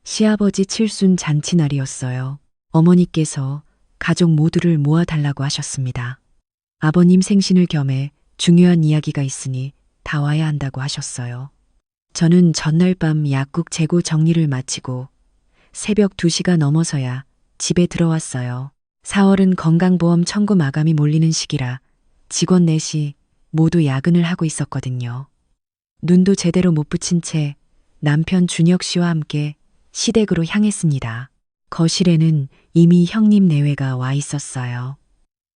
시아버지 칠순 잔치날이었어요. 어머니께서 가족 모두를 모아달라고 하셨습니다. 아버님 생신을 겸해 중요한 이야기가 있으니 다 와야 한다고 하셨어요. 저는 전날 밤 약국 재고 정리를 마치고 새벽 2시가 넘어서야 집에 들어왔어요. 4월은 건강보험 청구 마감이 몰리는 시기라 직원 넷이 모두 야근을 하고 있었거든요. 눈도 제대로 못 붙인 채 남편 준혁 씨와 함께 시댁으로 향했습니다. 거실에는 이미 형님 내외가 와 있었어요.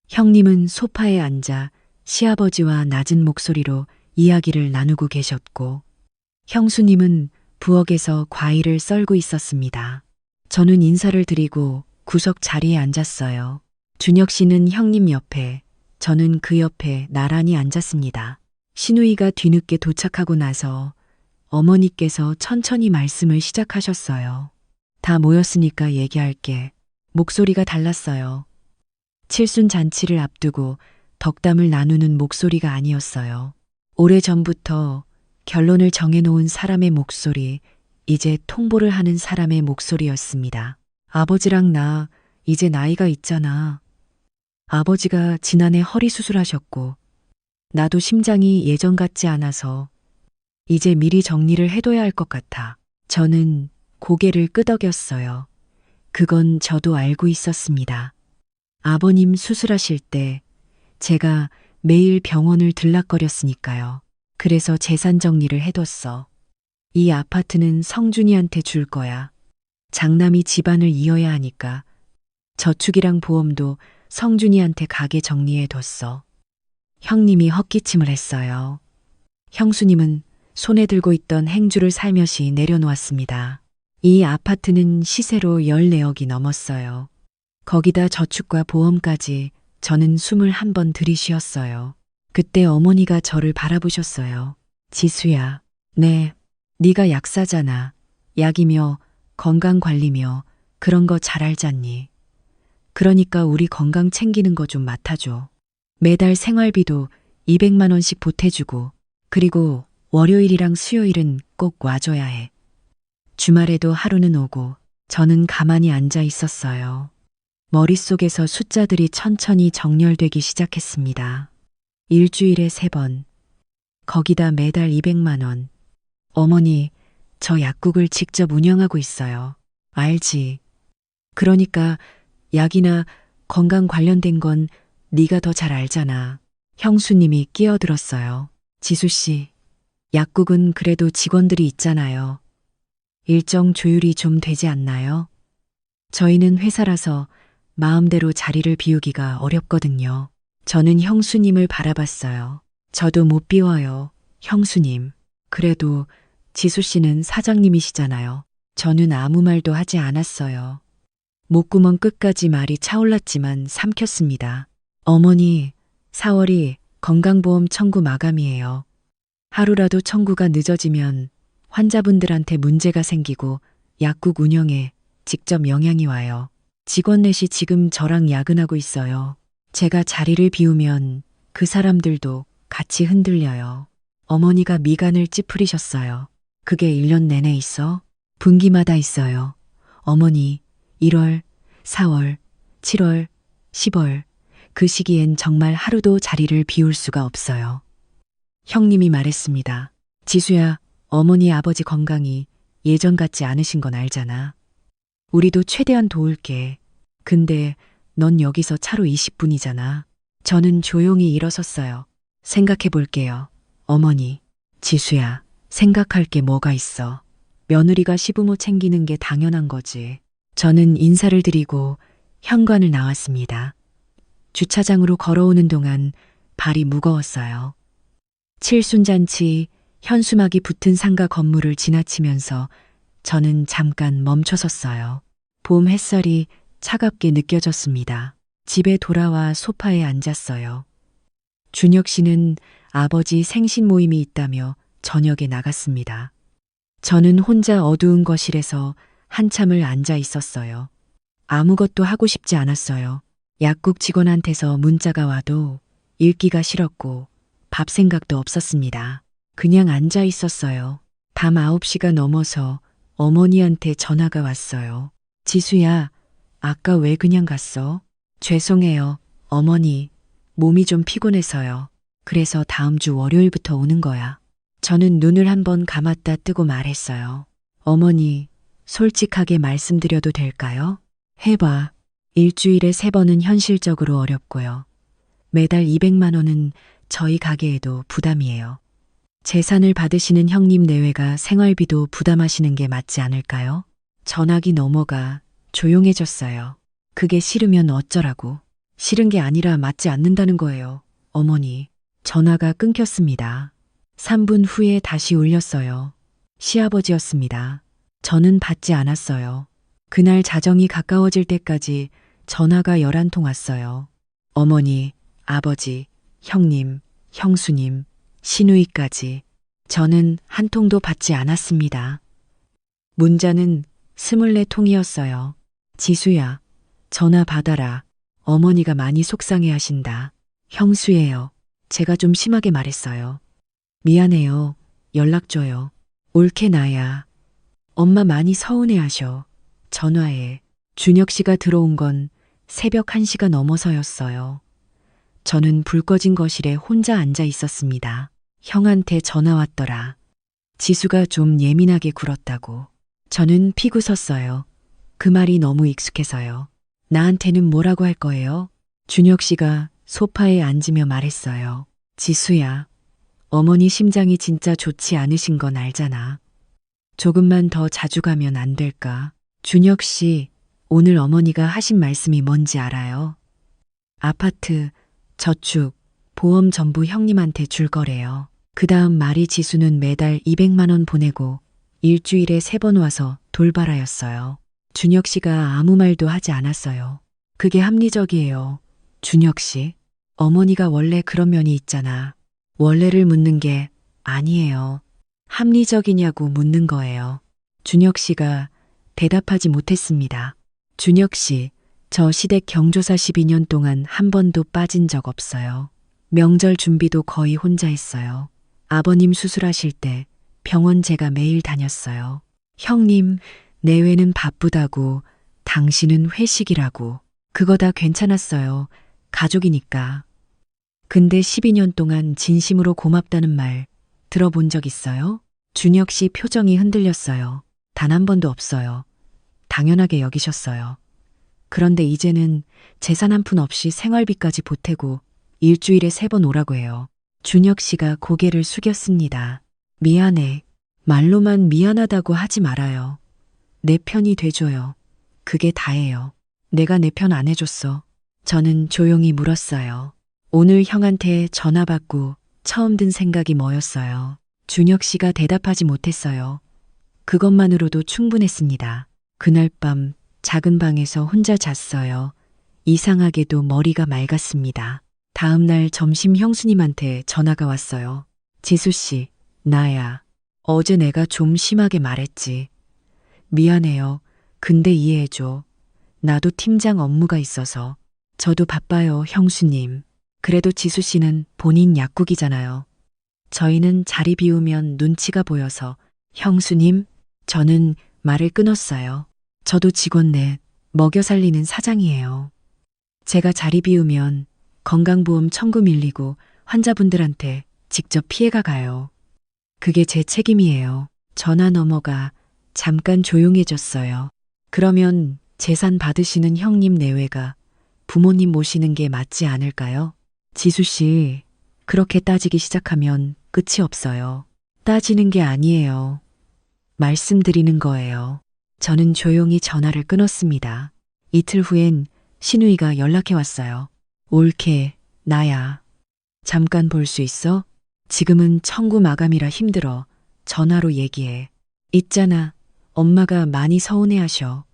형님은 소파에 앉아 시아버지와 낮은 목소리로 이야기를 나누고 계셨고, 형수님은 부엌에서 과일을 썰고 있었습니다. 저는 인사를 드리고 구석 자리에 앉았어요. 준혁 씨는 형님 옆에, 저는 그 옆에 나란히 앉았습니다. 시누이가 뒤늦게 도착하고 나서 어머니께서 천천히 말씀을 시작하셨어요. 다 모였으니까 얘기할게. 목소리가 달랐어요. 칠순 잔치를 앞두고 덕담을 나누는 목소리가 아니었어요. 오래전부터 결론을 정해놓은 사람의 목소리, 이제 통보를 하는 사람의 목소리였습니다. 아버지랑 나 이제 나이가 있잖아. 아버지가 지난해 허리 수술하셨고 나도 심장이 예전 같지 않아서 이제 미리 정리를 해둬야 할 것 같아. 저는 고개를 끄덕였어요. 그건 저도 알고 있었습니다. 아버님 수술하실 때 제가 매일 병원을 들락거렸으니까요. 그래서 재산 정리를 해뒀어. 이 아파트는 성준이한테 줄 거야. 장남이 집안을 이어야 하니까 저축이랑 보험도 성준이한테 가게 정리해뒀어. 형님이 헛기침을 했어요. 형수님은 손에 들고 있던 행주를 살며시 내려놓았습니다. 이 아파트는 시세로 14억이 넘었어요. 거기다 저축과 보험까지 저는 숨을 한 번 들이쉬었어요. 그때 어머니가 저를 바라보셨어요. 지수야, 네, 네가 약사잖아. 약이며 건강관리며 그런 거 잘 알잖니. 그러니까 우리 건강 챙기는 거 좀 맡아줘. 매달 생활비도 200만 원씩 보태주고, 그리고 월요일이랑 수요일은 꼭 와줘야 해. 주말에도 하루는 오고. 저는 가만히 앉아 있었어요. 머릿속에서 숫자들이 천천히 정렬되기 시작했습니다. 일주일에 3번. 거기다 매달 200만 원. 어머니, 저 약국을 직접 운영하고 있어요. 알지? 그러니까 약이나 건강 관련된 건 네가 더 잘 알잖아. 형수님이 끼어들었어요. 지수씨, 약국은 그래도 직원들이 있잖아요. 일정 조율이 좀 되지 않나요? 저희는 회사라서 마음대로 자리를 비우기가 어렵거든요. 저는 형수님을 바라봤어요. 저도 못 비워요, 형수님. 그래도 지수 씨는 사장님이시잖아요. 저는 아무 말도 하지 않았어요. 목구멍 끝까지 말이 차올랐지만 삼켰습니다. 어머니, 4월이 건강보험 청구 마감이에요. 하루라도 청구가 늦어지면 환자분들한테 문제가 생기고 약국 운영에 직접 영향이 와요. 직원 넷이 지금 저랑 야근하고 있어요. 제가 자리를 비우면 그 사람들도 같이 흔들려요. 어머니가 미간을 찌푸리셨어요. 그게 1년 내내 있어? 분기마다 있어요. 어머니, 1월, 4월, 7월, 10월, 그 시기엔 정말 하루도 자리를 비울 수가 없어요. 형님이 말했습니다. 지수야, 어머니 아버지 건강이 예전 같지 않으신 건 알잖아. 우리도 최대한 도울게. 근데 넌 여기서 차로 20분이잖아. 저는 조용히 일어섰어요. 생각해 볼게요. 어머니, 지수야, 생각할 게 뭐가 있어. 며느리가 시부모 챙기는 게 당연한 거지. 저는 인사를 드리고 현관을 나왔습니다. 주차장으로 걸어오는 동안 발이 무거웠어요. 칠순잔치 현수막이 붙은 상가 건물을 지나치면서 저는 잠깐 멈춰섰어요. 봄 햇살이 차갑게 느껴졌습니다. 집에 돌아와 소파에 앉았어요. 준혁 씨는 아버지 생신 모임이 있다며 저녁에 나갔습니다. 저는 혼자 어두운 거실에서 한참을 앉아 있었어요. 아무것도 하고 싶지 않았어요. 약국 직원한테서 문자가 와도 읽기가 싫었고 밥 생각도 없었습니다. 그냥 앉아 있었어요. 밤 9시가 넘어서 어머니한테 전화가 왔어요. 지수야, 아까 왜 그냥 갔어? 죄송해요, 어머니. 몸이 좀 피곤해서요. 그래서 다음 주 월요일부터 오는 거야. 저는 눈을 한번 감았다 뜨고 말했어요. 어머니, 솔직하게 말씀드려도 될까요? 해봐. 일주일에 3번은 현실적으로 어렵고요. 매달 200만 원은 저희 가게에도 부담이에요. 재산을 받으시는 형님 내외가 생활비도 부담하시는 게 맞지 않을까요? 전화기 넘어가 조용해졌어요. 그게 싫으면 어쩌라고. 싫은 게 아니라 맞지 않는다는 거예요. 어머니. 전화가 끊겼습니다. 3분 후에 다시 울렸어요. 시아버지였습니다. 저는 받지 않았어요. 그날 자정이 가까워질 때까지 전화가 11통 왔어요. 어머니, 아버지, 형님, 형수님, 시누이까지. 저는 한 통도 받지 않았습니다. 문자는 24통이었어요. 지수야, 전화 받아라. 어머니가 많이 속상해 하신다. 형수예요. 제가 좀 심하게 말했어요. 미안해요. 연락 줘요. 옳게 나야. 엄마 많이 서운해 하셔. 전화에 준혁 씨가 들어온 건 새벽 1시가 넘어서였어요. 저는 불 꺼진 거실에 혼자 앉아 있었습니다. 형한테 전화 왔더라. 지수가 좀 예민하게 굴었다고. 저는 피고 섰어요. 그 말이 너무 익숙해서요. 나한테는 뭐라고 할 거예요? 준혁 씨가 소파에 앉으며 말했어요. 지수야, 어머니 심장이 진짜 좋지 않으신 건 알잖아. 조금만 더 자주 가면 안 될까? 준혁 씨, 오늘 어머니가 하신 말씀이 뭔지 알아요? 아파트, 저축, 보험 전부 형님한테 줄 거래요. 그 다음 말이 지수는 매달 200만 원 보내고 일주일에 3번 와서 돌봐라였어요. 준혁 씨가 아무 말도 하지 않았어요. 그게 합리적이에요. 준혁 씨, 어머니가 원래 그런 면이 있잖아. 원래를 묻는 게 아니에요. 합리적이냐고 묻는 거예요. 준혁 씨가 대답하지 못했습니다. 준혁 씨, 저 시댁 경조사 12년 동안 한 번도 빠진 적 없어요. 명절 준비도 거의 혼자 했어요. 아버님 수술하실 때 병원 제가 매일 다녔어요. 형님, 내외는 바쁘다고, 당신은 회식이라고. 그거 다 괜찮았어요. 가족이니까. 근데 12년 동안 진심으로 고맙다는 말 들어본 적 있어요? 준혁 씨 표정이 흔들렸어요. 단 한 번도 없어요. 당연하게 여기셨어요. 그런데 이제는 재산 한 푼 없이 생활비까지 보태고 일주일에 3번 오라고 해요. 준혁 씨가 고개를 숙였습니다. 미안해. 말로만 미안하다고 하지 말아요. 내 편이 돼줘요. 그게 다예요. 내가 내 편 안 해줬어. 저는 조용히 물었어요. 오늘 형한테 전화 받고 처음 든 생각이 뭐였어요? 준혁 씨가 대답하지 못했어요. 그것만으로도 충분했습니다. 그날 밤 작은 방에서 혼자 잤어요. 이상하게도 머리가 맑았습니다. 다음 날 점심 형수님한테 전화가 왔어요. 지수 씨, 나야. 어제 내가 좀 심하게 말했지. 미안해요. 근데 이해해줘. 나도 팀장 업무가 있어서. 저도 바빠요, 형수님. 그래도 지수 씨는 본인 약국이잖아요. 저희는 자리 비우면 눈치가 보여서. 형수님, 저는 말을 끊었어요. 저도 직원 넷 먹여 살리는 사장이에요. 제가 자리 비우면 건강보험 청구 밀리고 환자분들한테 직접 피해가 가요. 그게 제 책임이에요. 전화 넘어가 잠깐 조용해졌어요. 그러면 재산 받으시는 형님 내외가 부모님 모시는 게 맞지 않을까요? 지수 씨, 그렇게 따지기 시작하면 끝이 없어요. 따지는 게 아니에요. 말씀드리는 거예요. 저는 조용히 전화를 끊었습니다. 이틀 후엔 시누이가 연락해 왔어요. 옳게, 나야. 잠깐 볼 수 있어? 지금은 청구 마감이라 힘들어. 전화로 얘기해. 있잖아. 엄마가 많이 서운해 하셔.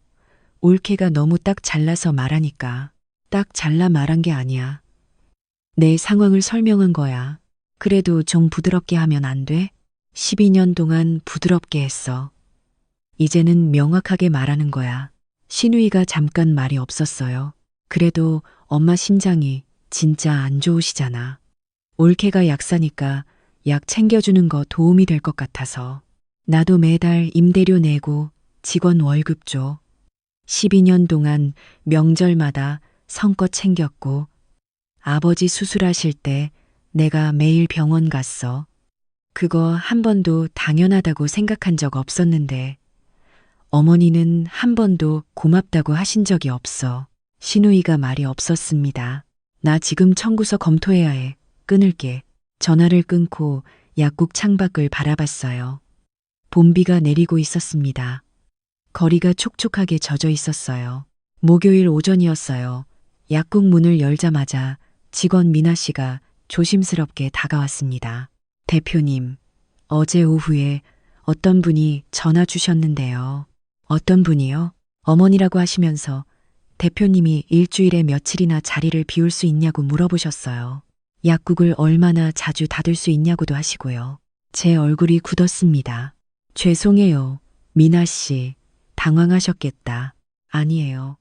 올케가 너무 딱 잘라서 말하니까. 딱 잘라 말한 게 아니야. 내 상황을 설명한 거야. 그래도 좀 부드럽게 하면 안 돼? 12년 동안 부드럽게 했어. 이제는 명확하게 말하는 거야. 시누이가 잠깐 말이 없었어요. 그래도 엄마 심장이 진짜 안 좋으시잖아. 올케가 약사니까 약 챙겨주는 거 도움이 될 것 같아서. 나도 매달 임대료 내고 직원 월급 줘. 12년 동안 명절마다 성껏 챙겼고, 아버지 수술하실 때 내가 매일 병원 갔어. 그거 한 번도 당연하다고 생각한 적 없었는데, 어머니는 한 번도 고맙다고 하신 적이 없어. 시누이가 말이 없었습니다. 나 지금 청구서 검토해야 해. 끊을게. 전화를 끊고 약국 창밖을 바라봤어요. 봄비가 내리고 있었습니다. 거리가 촉촉하게 젖어 있었어요. 목요일 오전이었어요. 약국 문을 열자마자 직원 미나 씨가 조심스럽게 다가왔습니다. 대표님, 어제 오후에 어떤 분이 전화 주셨는데요. 어떤 분이요? 어머니라고 하시면서 대표님이 일주일에 며칠이나 자리를 비울 수 있냐고 물어보셨어요. 약국을 얼마나 자주 닫을 수 있냐고도 하시고요. 제 얼굴이 굳었습니다. 죄송해요. 미나 씨, 당황하셨겠다. 아니에요.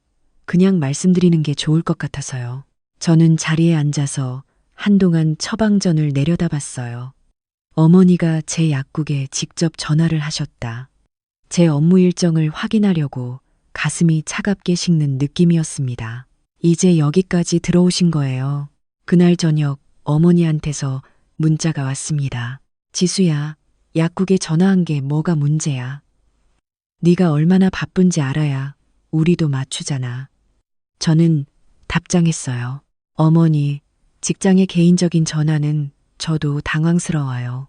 그냥 말씀드리는 게 좋을 것 같아서요. 저는 자리에 앉아서 한동안 처방전을 내려다봤어요. 어머니가 제 약국에 직접 전화를 하셨다. 제 업무 일정을 확인하려고 가슴이 차갑게 식는 느낌이었습니다. 이제 여기까지 들어오신 거예요. 그날 저녁 어머니한테서 문자가 왔습니다. 지수야, 약국에 전화한 게 뭐가 문제야? 네가 얼마나 바쁜지 알아야 우리도 맞추잖아. 저는 답장했어요. 어머니, 직장의 개인적인 전화는 저도 당황스러워요.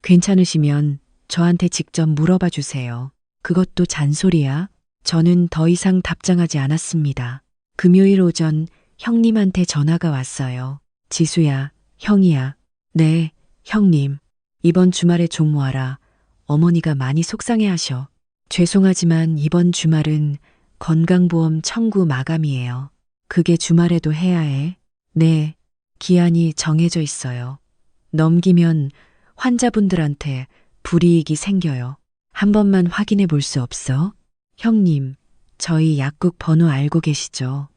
괜찮으시면 저한테 직접 물어봐 주세요. 그것도 잔소리야? 저는 더 이상 답장하지 않았습니다. 금요일 오전 형님한테 전화가 왔어요. 지수야, 형이야. 네, 형님. 이번 주말에 좀 와라. 어머니가 많이 속상해 하셔. 죄송하지만 이번 주말은 건강보험 청구 마감이에요. 그게 주말에도 해야 해? 네, 기한이 정해져 있어요. 넘기면 환자분들한테 불이익이 생겨요. 한 번만 확인해 볼 수 없어? 형님, 저희 약국 번호 알고 계시죠?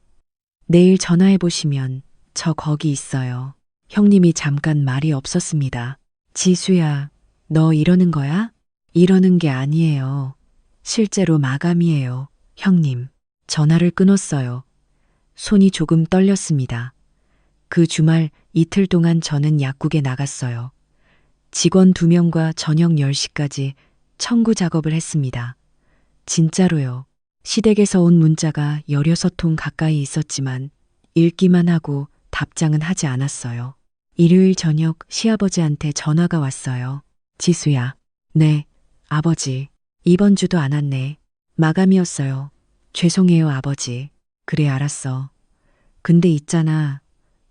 내일 전화해 보시면 저 거기 있어요. 형님이 잠깐 말이 없었습니다. 지수야, 너 이러는 거야? 이러는 게 아니에요. 실제로 마감이에요. 형님, 전화를 끊었어요. 손이 조금 떨렸습니다. 그 주말 이틀 동안 저는 약국에 나갔어요. 직원 2명과 저녁 10시까지 청구 작업을 했습니다. 진짜로요. 시댁에서 온 문자가 16통 가까이 있었지만 읽기만 하고 답장은 하지 않았어요. 일요일 저녁 시아버지한테 전화가 왔어요. 지수야. 네, 아버지. 이번 주도 안 왔네. 마감이었어요. 죄송해요, 아버지. 그래, 알았어. 근데 있잖아.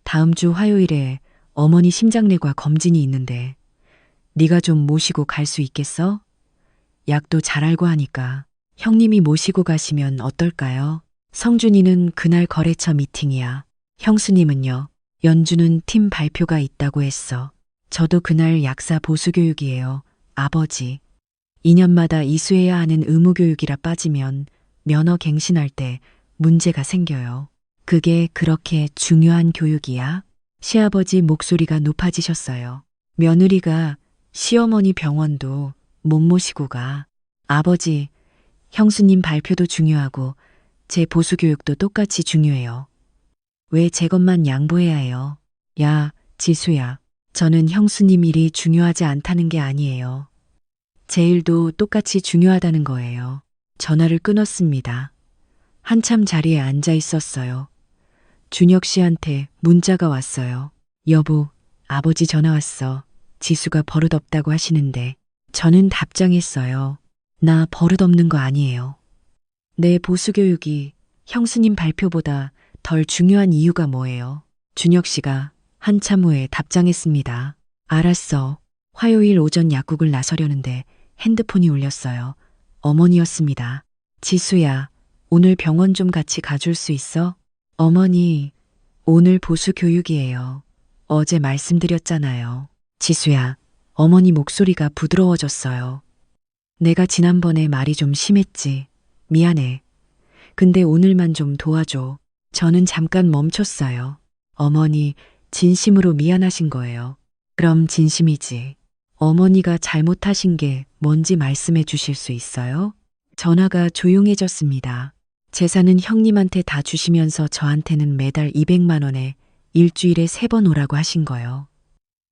다음 주 화요일에 어머니 심장내과 검진이 있는데 네가 좀 모시고 갈 수 있겠어? 약도 잘 알고 하니까. 형님이 모시고 가시면 어떨까요? 성준이는 그날 거래처 미팅이야. 형수님은요? 연주는 팀 발표가 있다고 했어. 저도 그날 약사 보수교육이에요. 아버지. 2년마다 이수해야 하는 의무교육이라 빠지면 면허 갱신할 때 문제가 생겨요. 그게 그렇게 중요한 교육이야? 시아버지 목소리가 높아지셨어요. 며느리가 시어머니 병원도 못 모시고 가. 아버지, 형수님 발표도 중요하고 제 보수교육도 똑같이 중요해요. 왜 제 것만 양보해야 해요? 야, 지수야. 저는 형수님 일이 중요하지 않다는 게 아니에요. 제 일도 똑같이 중요하다는 거예요. 전화를 끊었습니다. 한참 자리에 앉아 있었어요. 준혁 씨한테 문자가 왔어요. 여보, 아버지 전화 왔어. 지수가 버릇없다고 하시는데. 저는 답장했어요. 나 버릇없는 거 아니에요. 내 보수교육이 형수님 발표보다 덜 중요한 이유가 뭐예요? 준혁 씨가 한참 후에 답장했습니다. 알았어. 화요일 오전 약국을 나서려는데 핸드폰이 울렸어요. 어머니였습니다. 지수야, 오늘 병원 좀 같이 가줄 수 있어? 어머니, 오늘 보수교육이에요. 어제 말씀드렸잖아요. 지수야, 어머니 목소리가 부드러워졌어요. 내가 지난번에 말이 좀 심했지. 미안해. 근데 오늘만 좀 도와줘. 저는 잠깐 멈췄어요. 어머니, 진심으로 미안하신 거예요. 그럼 진심이지. 어머니가 잘못하신 게 뭔지 말씀해 주실 수 있어요? 전화가 조용해졌습니다. 재산은 형님한테 다 주시면서 저한테는 매달 200만 원에 일주일에 3번 오라고 하신 거요.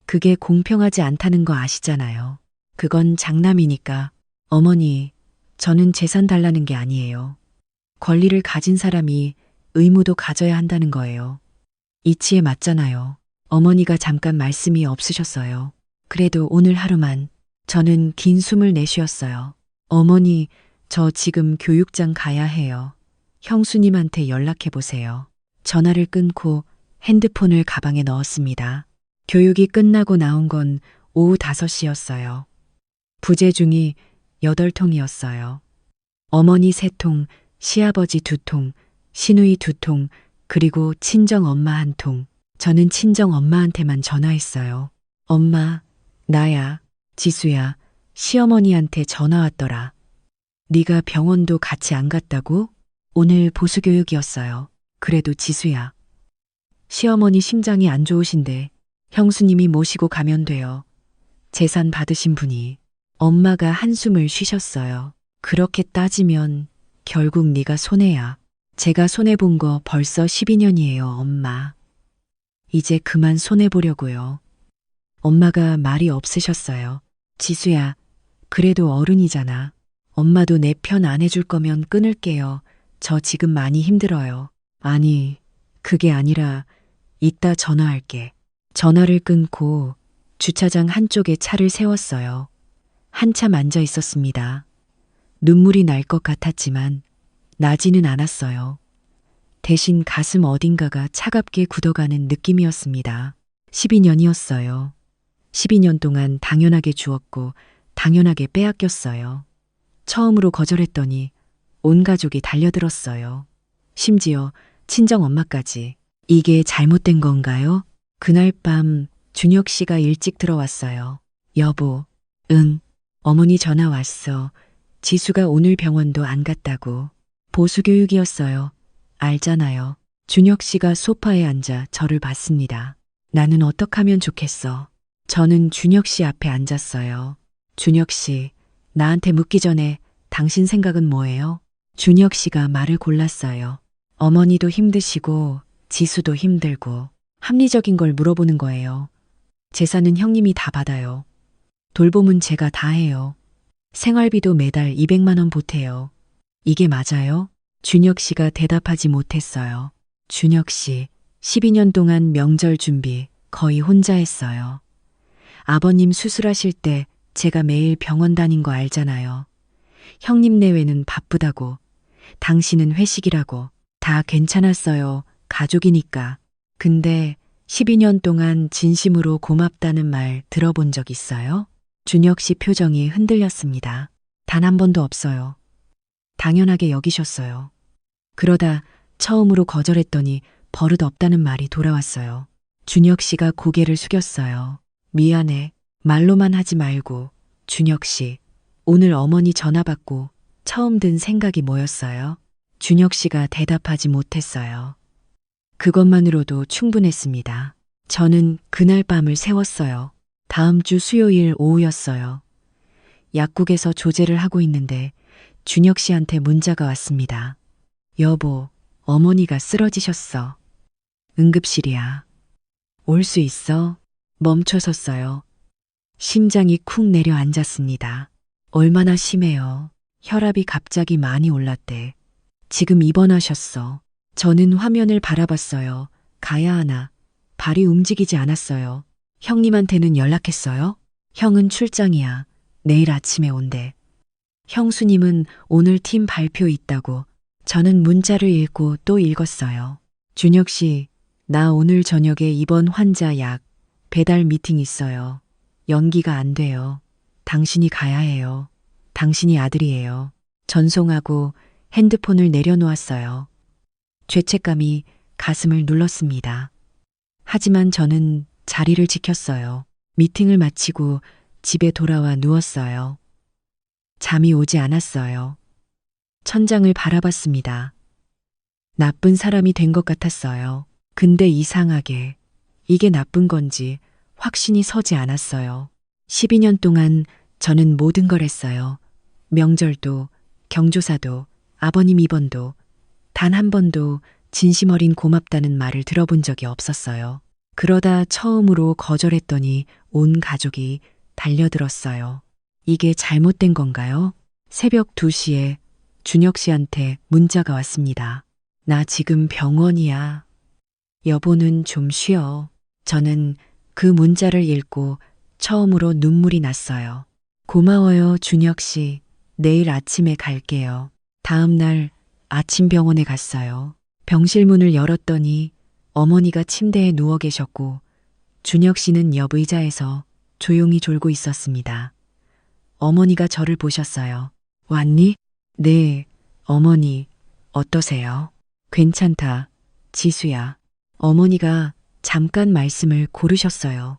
그게 공평하지 않다는 거 아시잖아요. 그건 장남이니까. 어머니, 저는 재산 달라는 게 아니에요. 권리를 가진 사람이 의무도 가져야 한다는 거예요. 이치에 맞잖아요. 어머니가 잠깐 말씀이 없으셨어요. 그래도 오늘 하루만 저는 긴 숨을 내쉬었어요. 어머니, 저 지금 교육장 가야 해요. 형수님한테 연락해 보세요. 전화를 끊고 핸드폰을 가방에 넣었습니다. 교육이 끝나고 나온 건 오후 5시였어요. 부재중이 8통이었어요. 어머니 3통, 시아버지 2통, 시누이 2통, 그리고 친정 엄마 1통. 저는 친정 엄마한테만 전화했어요. 엄마, 나야, 지수야, 시어머니한테 전화 왔더라. 네가 병원도 같이 안 갔다고? 오늘 보수교육이었어요. 그래도 지수야. 시어머니 심장이 안 좋으신데 형수님이 모시고 가면 돼요. 재산 받으신 분이. 엄마가 한숨을 쉬셨어요. 그렇게 따지면 결국 네가 손해야. 제가 손해본 거 벌써 12년이에요, 엄마. 이제 그만 손해보려고요. 엄마가 말이 없으셨어요. 지수야, 그래도 어른이잖아. 엄마도 내 편 안 해줄 거면 끊을게요. 저 지금 많이 힘들어요. 아니, 그게 아니라 이따 전화할게. 전화를 끊고 주차장 한쪽에 차를 세웠어요. 한참 앉아 있었습니다. 눈물이 날 것 같았지만 나지는 않았어요. 대신 가슴 어딘가가 차갑게 굳어가는 느낌이었습니다. 12년이었어요. 12년 동안 당연하게 주었고 당연하게 빼앗겼어요. 처음으로 거절했더니 온 가족이 달려들었어요. 심지어 친정 엄마까지. 이게 잘못된 건가요? 그날 밤 준혁 씨가 일찍 들어왔어요. 여보, 응, 어머니 전화 왔어. 지수가 오늘 병원도 안 갔다고. 보수교육이었어요. 알잖아요. 준혁 씨가 소파에 앉아 저를 봤습니다. 나는 어떡하면 좋겠어. 저는 준혁 씨 앞에 앉았어요. 준혁 씨, 나한테 묻기 전에 당신 생각은 뭐예요? 준혁 씨가 말을 골랐어요. 어머니도 힘드시고 지수도 힘들고 합리적인 걸 물어보는 거예요. 재산은 형님이 다 받아요. 돌봄은 제가 다 해요. 생활비도 매달 200만 원 보태요. 이게 맞아요? 준혁 씨가 대답하지 못했어요. 준혁 씨, 12년 동안 명절 준비 거의 혼자 했어요. 아버님 수술하실 때 제가 매일 병원 다닌 거 알잖아요. 형님 내외는 바쁘다고, 당신은 회식이라고. 다 괜찮았어요. 가족이니까. 근데 12년 동안 진심으로 고맙다는 말 들어본 적 있어요? 준혁 씨 표정이 흔들렸습니다. 단 한 번도 없어요. 당연하게 여기셨어요. 그러다 처음으로 거절했더니 버릇 없다는 말이 돌아왔어요. 준혁 씨가 고개를 숙였어요. 미안해. 말로만 하지 말고. 준혁 씨, 오늘 어머니 전화 받고 처음 든 생각이 뭐였어요? 준혁 씨가 대답하지 못했어요. 그것만으로도 충분했습니다. 저는 그날 밤을 새웠어요. 다음 주 수요일 오후였어요. 약국에서 조제를 하고 있는데 준혁 씨한테 문자가 왔습니다. 여보, 어머니가 쓰러지셨어. 응급실이야. 올 수 있어? 멈춰섰어요. 심장이 쿵 내려앉았습니다. 얼마나 심해요. 혈압이 갑자기 많이 올랐대. 지금 입원하셨어. 저는 화면을 바라봤어요. 가야 하나. 발이 움직이지 않았어요. 형님한테는 연락했어요? 형은 출장이야. 내일 아침에 온대. 형수님은 오늘 팀 발표 있다고. 저는 문자를 읽고 또 읽었어요. 준혁 씨, 나 오늘 저녁에 입원 환자 약 배달 미팅 있어요. 연기가 안 돼요. 당신이 가야 해요. 당신이 아들이에요. 전송하고 핸드폰을 내려놓았어요. 죄책감이 가슴을 눌렀습니다. 하지만 저는 자리를 지켰어요. 미팅을 마치고 집에 돌아와 누웠어요. 잠이 오지 않았어요. 천장을 바라봤습니다. 나쁜 사람이 된 것 같았어요. 근데 이상하게 이게 나쁜 건지 확신이 서지 않았어요. 12년 동안 저는 모든 걸 했어요. 명절도, 경조사도 아버님 입원도 단 한 번도 진심 어린 고맙다는 말을 들어본 적이 없었어요. 그러다 처음으로 거절했더니 온 가족이 달려들었어요. 이게 잘못된 건가요? 새벽 2시에 준혁 씨한테 문자가 왔습니다. 나 지금 병원이야. 여보는 좀 쉬어. 저는 그 문자를 읽고 처음으로 눈물이 났어요. 고마워요, 준혁 씨. 내일 아침에 갈게요. 다음 날 아침 병원에 갔어요. 병실 문을 열었더니 어머니가 침대에 누워 계셨고 준혁 씨는 옆 의자에서 조용히 졸고 있었습니다. 어머니가 저를 보셨어요. 왔니? 네, 어머니. 어떠세요? 괜찮다, 지수야. 어머니가 잠깐 말씀을 고르셨어요.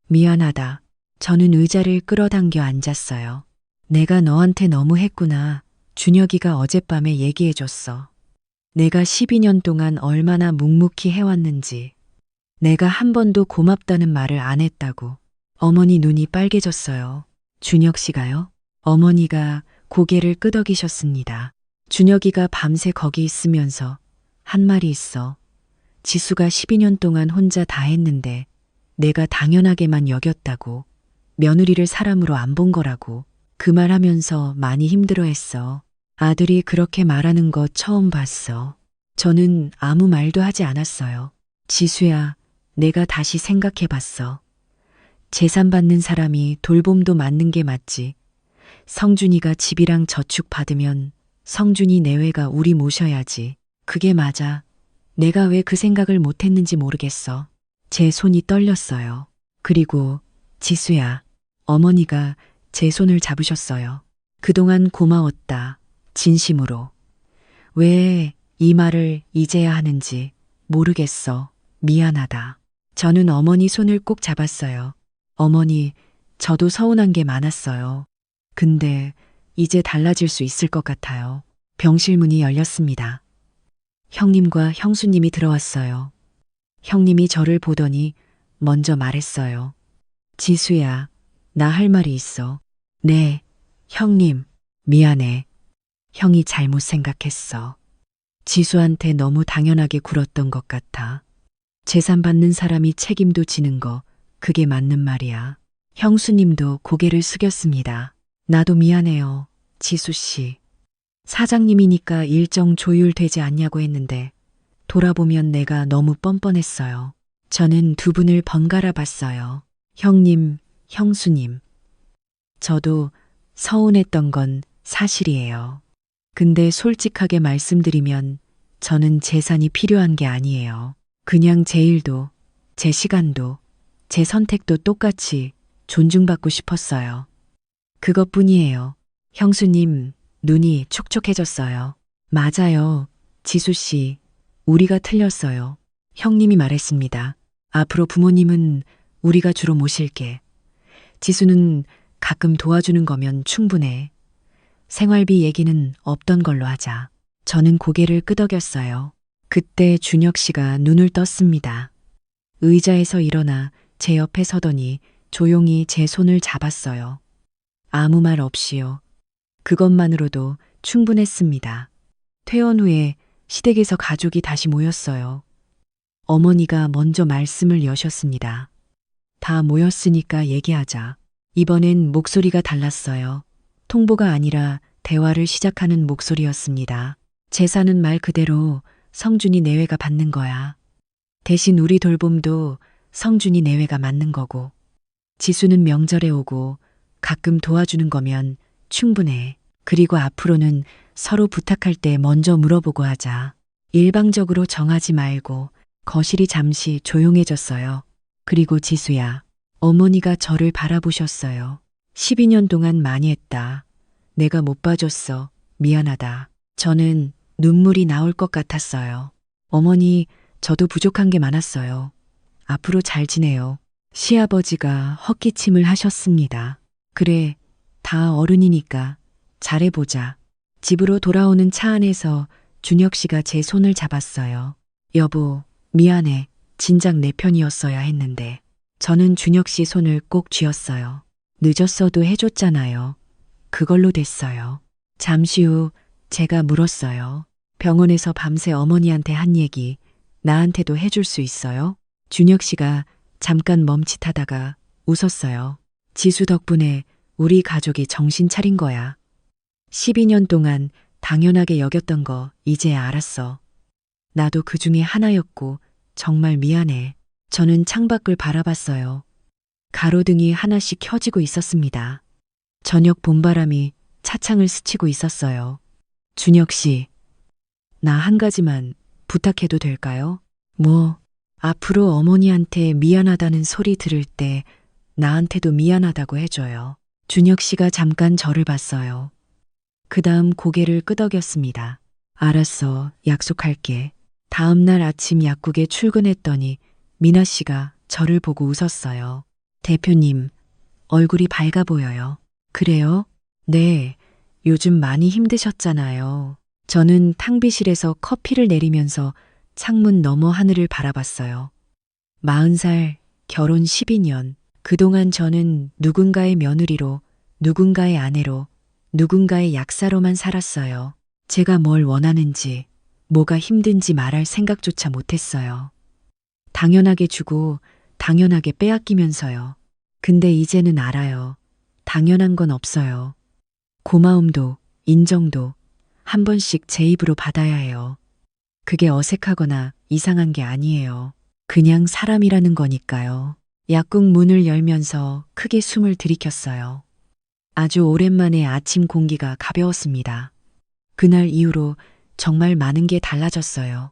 미안하다. 저는 의자를 끌어당겨 앉았어요. 내가 너한테 너무 했구나. 준혁이가 어젯밤에 얘기해줬어. 내가 12년 동안 얼마나 묵묵히 해왔는지. 내가 한 번도 고맙다는 말을 안 했다고. 어머니 눈이 빨개졌어요. 준혁 씨가요? 어머니가 고개를 끄덕이셨습니다. 준혁이가 밤새 거기 있으면서 한 말이 있어. 지수가 12년 동안 혼자 다 했는데 내가 당연하게만 여겼다고. 며느리를 사람으로 안 본 거라고. 그 말 하면서 많이 힘들어했어. 아들이 그렇게 말하는 거 처음 봤어. 저는 아무 말도 하지 않았어요. 지수야, 내가 다시 생각해 봤어. 재산 받는 사람이 돌봄도 맞는 게 맞지. 성준이가 집이랑 저축 받으면 성준이 내외가 우리 모셔야지. 그게 맞아. 내가 왜 그 생각을 못했는지 모르겠어. 제 손이 떨렸어요. 그리고 지수야, 어머니가 제 손을 잡으셨어요. 그동안 고마웠다. 진심으로. 왜 이 말을 이제야 하는지 모르겠어. 미안하다. 저는 어머니 손을 꼭 잡았어요. 어머니, 저도 서운한 게 많았어요. 근데 이제 달라질 수 있을 것 같아요. 병실 문이 열렸습니다. 형님과 형수님이 들어왔어요. 형님이 저를 보더니 먼저 말했어요. 지수야, 나 할 말이 있어. 네, 형님, 미안해. 형이 잘못 생각했어. 지수한테 너무 당연하게 굴었던 것 같아. 재산 받는 사람이 책임도 지는 거, 그게 맞는 말이야. 형수님도 고개를 숙였습니다. 나도 미안해요, 지수 씨. 사장님이니까 일정 조율되지 않냐고 했는데 돌아보면 내가 너무 뻔뻔했어요. 저는 두 분을 번갈아 봤어요. 형님, 형수님. 저도 서운했던 건 사실이에요. 근데 솔직하게 말씀드리면 저는 재산이 필요한 게 아니에요. 그냥 제 일도, 제 시간도, 제 선택도 똑같이 존중받고 싶었어요. 그것뿐이에요. 형수님, 눈이 촉촉해졌어요. 맞아요, 지수 씨. 우리가 틀렸어요. 형님이 말했습니다. 앞으로 부모님은 우리가 주로 모실게. 지수는 가끔 도와주는 거면 충분해. 생활비 얘기는 없던 걸로 하자. 저는 고개를 끄덕였어요. 그때 준혁 씨가 눈을 떴습니다. 의자에서 일어나 제 옆에 서더니 조용히 제 손을 잡았어요. 아무 말 없이요. 그것만으로도 충분했습니다. 퇴원 후에 시댁에서 가족이 다시 모였어요. 어머니가 먼저 말씀을 여셨습니다. 다 모였으니까 얘기하자. 이번엔 목소리가 달랐어요. 통보가 아니라 대화를 시작하는 목소리였습니다. 재산은 말 그대로 성준이 내외가 받는 거야. 대신 우리 돌봄도 성준이 내외가 맞는 거고. 지수는 명절에 오고 가끔 도와주는 거면 충분해. 그리고 앞으로는 서로 부탁할 때 먼저 물어보고 하자. 일방적으로 정하지 말고. 거실이 잠시 조용해졌어요. 그리고 지수야. 어머니가 저를 바라보셨어요. 12년 동안 많이 했다. 내가 못 봐줬어. 미안하다. 저는 눈물이 나올 것 같았어요. 어머니, 저도 부족한 게 많았어요. 앞으로 잘 지내요. 시아버지가 헛기침을 하셨습니다. 그래, 다 어른이니까 잘해보자. 집으로 돌아오는 차 안에서 준혁 씨가 제 손을 잡았어요. 여보, 미안해. 진작 내 편이었어야 했는데. 저는 준혁 씨 손을 꼭 쥐었어요. 늦었어도 해줬잖아요. 그걸로 됐어요. 잠시 후 제가 물었어요. 병원에서 밤새 어머니한테 한 얘기 나한테도 해줄 수 있어요? 준혁 씨가 잠깐 멈칫하다가 웃었어요. 지수 덕분에 우리 가족이 정신 차린 거야. 12년 동안 당연하게 여겼던 거 이제 알았어. 나도 그 중에 하나였고 정말 미안해. 저는 창밖을 바라봤어요. 가로등이 하나씩 켜지고 있었습니다. 저녁 봄바람이 차창을 스치고 있었어요. 준혁 씨, 나 한 가지만 부탁해도 될까요? 앞으로 어머니한테 미안하다는 소리 들을 때 나한테도 미안하다고 해줘요. 준혁 씨가 잠깐 저를 봤어요. 그 다음 고개를 끄덕였습니다. 알았어, 약속할게. 다음 날 아침 약국에 출근했더니 미나 씨가 저를 보고 웃었어요. 대표님, 얼굴이 밝아 보여요. 그래요? 네, 요즘 많이 힘드셨잖아요. 저는 탕비실에서 커피를 내리면서 창문 너머 하늘을 바라봤어요. 40살, 결혼 12년. 그동안 저는 누군가의 며느리로, 누군가의 아내로, 누군가의 약사로만 살았어요. 제가 뭘 원하는지, 뭐가 힘든지 말할 생각조차 못했어요. 당연하게 주고, 당연하게 빼앗기면서요. 근데 이제는 알아요. 당연한 건 없어요. 고마움도, 인정도 한 번씩 제 입으로 받아야 해요. 그게 어색하거나 이상한 게 아니에요. 그냥 사람이라는 거니까요. 약국 문을 열면서 크게 숨을 들이켰어요. 아주 오랜만에 아침 공기가 가벼웠습니다. 그날 이후로 정말 많은 게 달라졌어요.